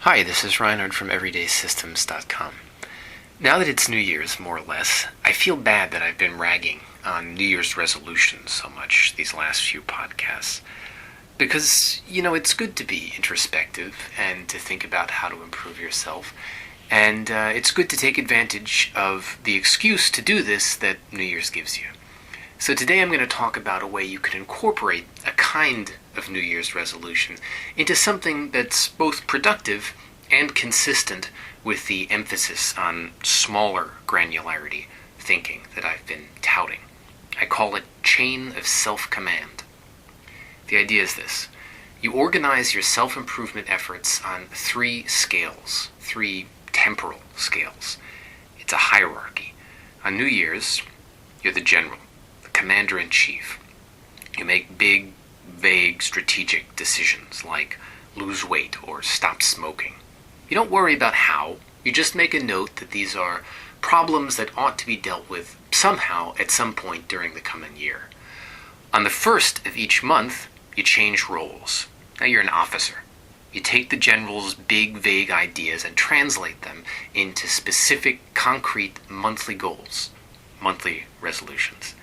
Hi, this is Reinhard from EverydaySystems.com. Now that it's New Year's, more or less, I feel bad that I've been ragging on New Year's resolutions so much these last few podcasts. Because, it's good to be introspective and to think about how to improve yourself. And it's good to take advantage of the excuse to do this that New Year's gives you. So today I'm going to talk about a way you can incorporate a kind of New Year's resolution into something that's both productive and consistent with the emphasis on smaller granularity thinking that I've been touting. I call it chain of self-command. The idea is this. You organize your self-improvement efforts on three scales, three temporal scales. It's a hierarchy. On New Year's, you're the general, the commander-in-chief. You make big, vague, strategic decisions like lose weight or stop smoking. You don't worry about how. You just make a note that these are problems that ought to be dealt with somehow at some point during the coming year. On the first of each month, you change roles. Now you're an officer. You take the general's big, vague ideas and translate them into specific, concrete monthly goals, monthly resolutions.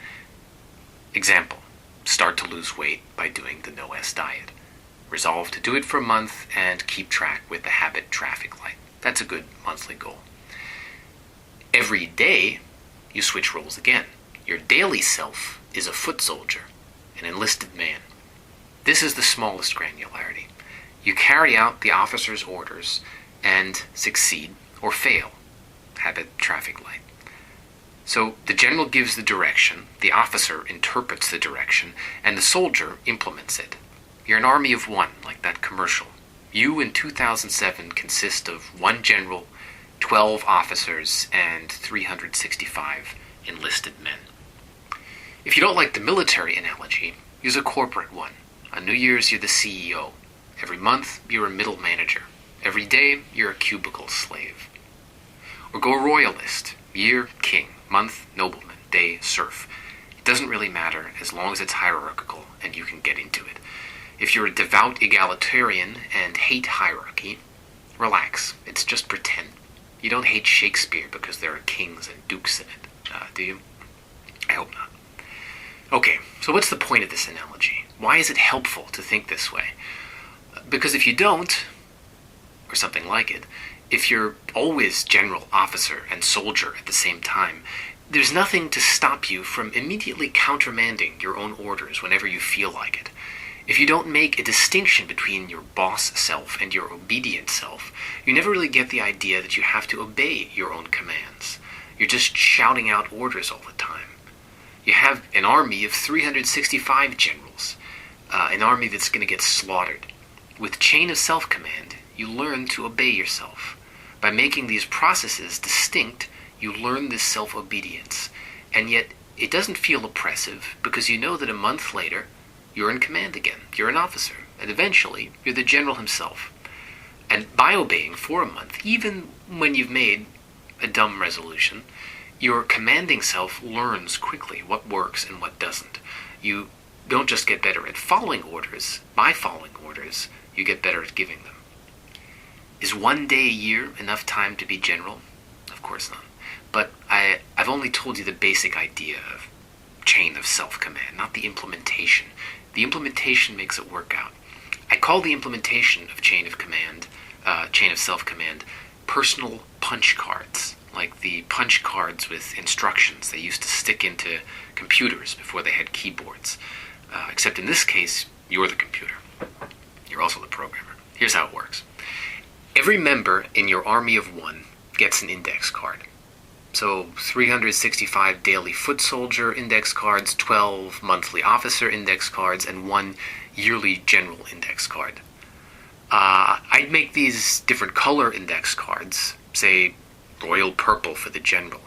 Example, start to lose weight by doing the no-S diet. Resolve to do it for a month and keep track with the habit traffic light. That's a good monthly goal. Every day, you switch roles again. Your daily self is a foot soldier, an enlisted man. This is the smallest granularity. You carry out the officer's orders and succeed or fail. Habit traffic light. So the general gives the direction, the officer interprets the direction, and the soldier implements it. You're an army of one, like that commercial. You in 2007 consist of one general, 12 officers, and 365 enlisted men. If you don't like the military analogy, use a corporate one. On New Year's, you're the CEO. Every month, you're a middle manager. Every day, you're a cubicle slave. Or go royalist. Year, king. Month, nobleman. Day, serf. It doesn't really matter as long as it's hierarchical and you can get into it. If you're a devout egalitarian and hate hierarchy, relax. It's just pretend. You don't hate Shakespeare because there are kings and dukes in it, do you? I hope not. Okay, so what's the point of this analogy? Why is it helpful to think this way? Because if you don't, or something like it, if you're always general, officer, and soldier at the same time, there's nothing to stop you from immediately countermanding your own orders whenever you feel like it. If you don't make a distinction between your boss self and your obedient self, you never really get the idea that you have to obey your own commands. You're just shouting out orders all the time. You have an army of 365 generals, an army that's going to get slaughtered. With chain of self-command, you learn to obey yourself. By making these processes distinct, you learn this self-obedience. And yet, it doesn't feel oppressive because you know that a month later, you're in command again. You're an officer. And eventually, you're the general himself. And by obeying for a month, even when you've made a dumb resolution, your commanding self learns quickly what works and what doesn't. You don't just get better at following orders. By following orders, you get better at giving them. Is one day a year enough time to be general? Of course not. But I've only told you the basic idea of chain of self-command, not the implementation. The implementation makes it work out. I call the implementation of chain of self-command, personal punch cards, like the punch cards with instructions they used to stick into computers before they had keyboards. Except in this case, you're the computer. You're also the programmer. Here's how it works. Every member in your army of one gets an index card. So 365 daily foot soldier index cards, 12 monthly officer index cards, and 1 yearly general index card. I'd make these different color index cards, say royal purple for the general,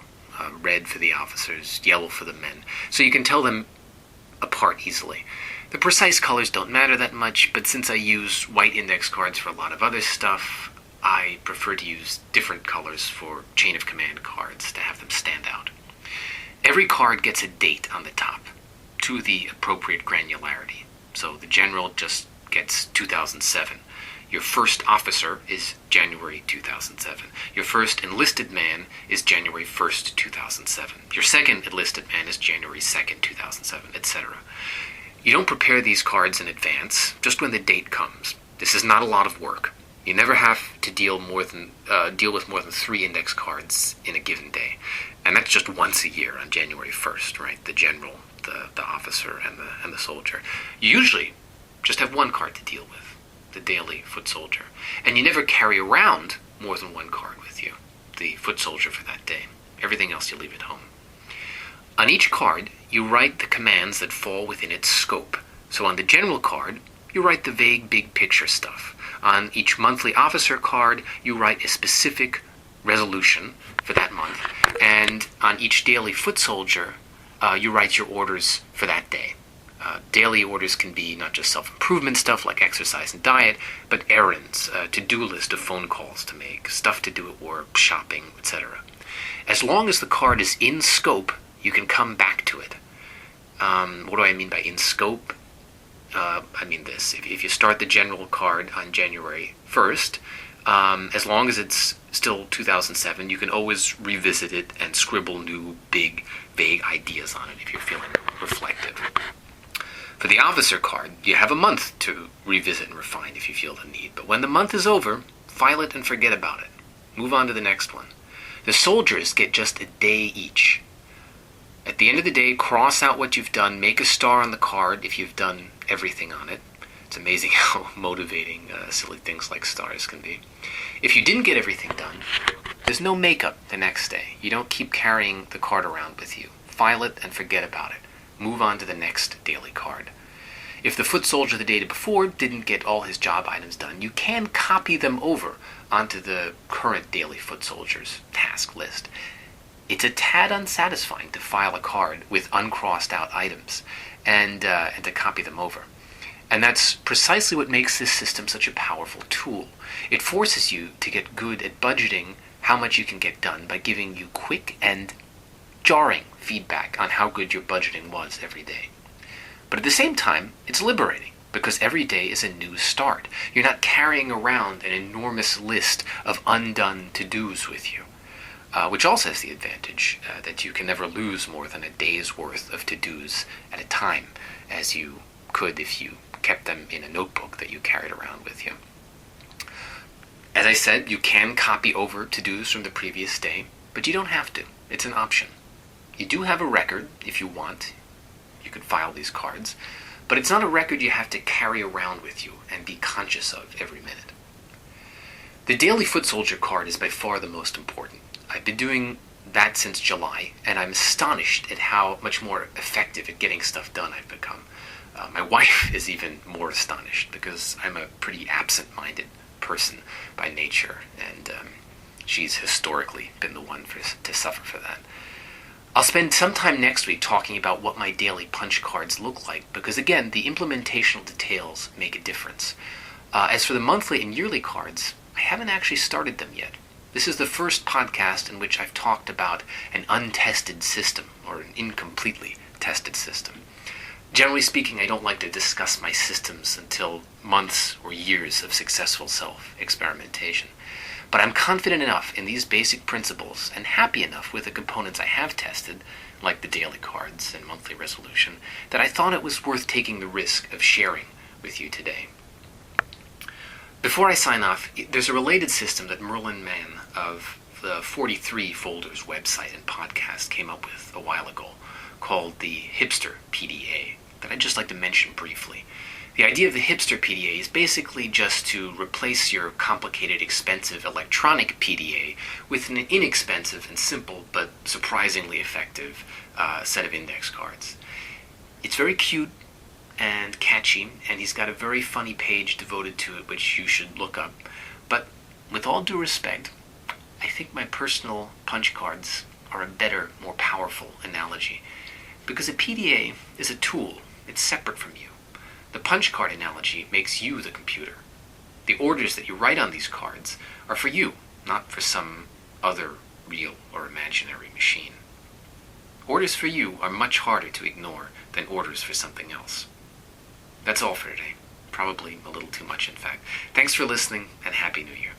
red for the officers, yellow for the men, so you can tell them apart easily. The precise colors don't matter that much, but since I use white index cards for a lot of other stuff, I prefer to use different colors for chain of command cards to have them stand out. Every card gets a date on the top to the appropriate granularity. So the general just gets 2007. Your first officer is January 2007. Your first enlisted man is January 1st, 2007. Your second enlisted man is January 2nd, 2007, etc. You don't prepare these cards in advance, just when the date comes. This is not a lot of work. You never have to deal with more than 3 index cards in a given day. And that's just once a year on January 1st, right? The general, the officer, and the soldier. You usually just have 1 card to deal with, the daily foot soldier. And you never carry around more than 1 card with you, the foot soldier for that day. Everything else you leave at home. On each card, you write the commands that fall within its scope. So on the general card, you write the vague big picture stuff. On each monthly officer card, you write a specific resolution for that month. And on each daily foot soldier, you write your orders for that day. Daily orders can be not just self-improvement stuff like exercise and diet, but errands, to-do list of phone calls to make, stuff to do at work, shopping, etc. As long as the card is in scope, you can come back to it. What do I mean by in scope? I mean this. If you start the general card on January 1st, as long as it's still 2007, you can always revisit it and scribble new, big, vague ideas on it if you're feeling reflective. For the officer card, you have a month to revisit and refine if you feel the need. But when the month is over, file it and forget about it. Move on to the next one. The soldiers get just a day each. At the end of the day, cross out what you've done, make a star on the card if you've done everything on it. It's amazing how motivating silly things like stars can be. If you didn't get everything done, there's no makeup the next day. You don't keep carrying the card around with you. File it and forget about it. Move on to the next daily card. If the foot soldier the day before didn't get all his job items done, you can copy them over onto the current daily foot soldier's task list. It's a tad unsatisfying to file a card with uncrossed out items and to copy them over. And that's precisely what makes this system such a powerful tool. It forces you to get good at budgeting how much you can get done by giving you quick and jarring feedback on how good your budgeting was every day. But at the same time, it's liberating, because every day is a new start. You're not carrying around an enormous list of undone to-dos with you. Which also has the advantage that you can never lose more than a day's worth of to-dos at a time, as you could if you kept them in a notebook that you carried around with you. As I said, you can copy over to-dos from the previous day, but you don't have to. It's an option. You do have a record if you want. You could file these cards, but it's not a record you have to carry around with you and be conscious of every minute. The daily foot soldier card is by far the most important. I've been doing that since July, and I'm astonished at how much more effective at getting stuff done I've become. My wife is even more astonished, because I'm a pretty absent-minded person by nature, and she's historically been the one to suffer for that. I'll spend some time next week talking about what my daily punch cards look like, because again, the implementational details make a difference. As for the monthly and yearly cards, I haven't actually started them yet. This is the first podcast in which I've talked about an untested system, or an incompletely tested system. Generally speaking, I don't like to discuss my systems until months or years of successful self-experimentation. But I'm confident enough in these basic principles, and happy enough with the components I have tested, like the daily cards and monthly resolution, that I thought it was worth taking the risk of sharing with you today. Before I sign off, there's a related system that Merlin Mann of the 43 Folders website and podcast came up with a while ago, called the Hipster PDA, that I'd just like to mention briefly. The idea of the Hipster PDA is basically just to replace your complicated, expensive electronic PDA with an inexpensive and simple but surprisingly effective set of index cards. It's very cute and catchy, and he's got a very funny page devoted to it, which you should look up. But with all due respect, I think my personal punch cards are a better, more powerful analogy. Because a PDA is a tool. It's separate from you. The punch card analogy makes you the computer. The orders that you write on these cards are for you, not for some other real or imaginary machine. Orders for you are much harder to ignore than orders for something else. That's all for today. Probably a little too much, in fact. Thanks for listening, and Happy New Year.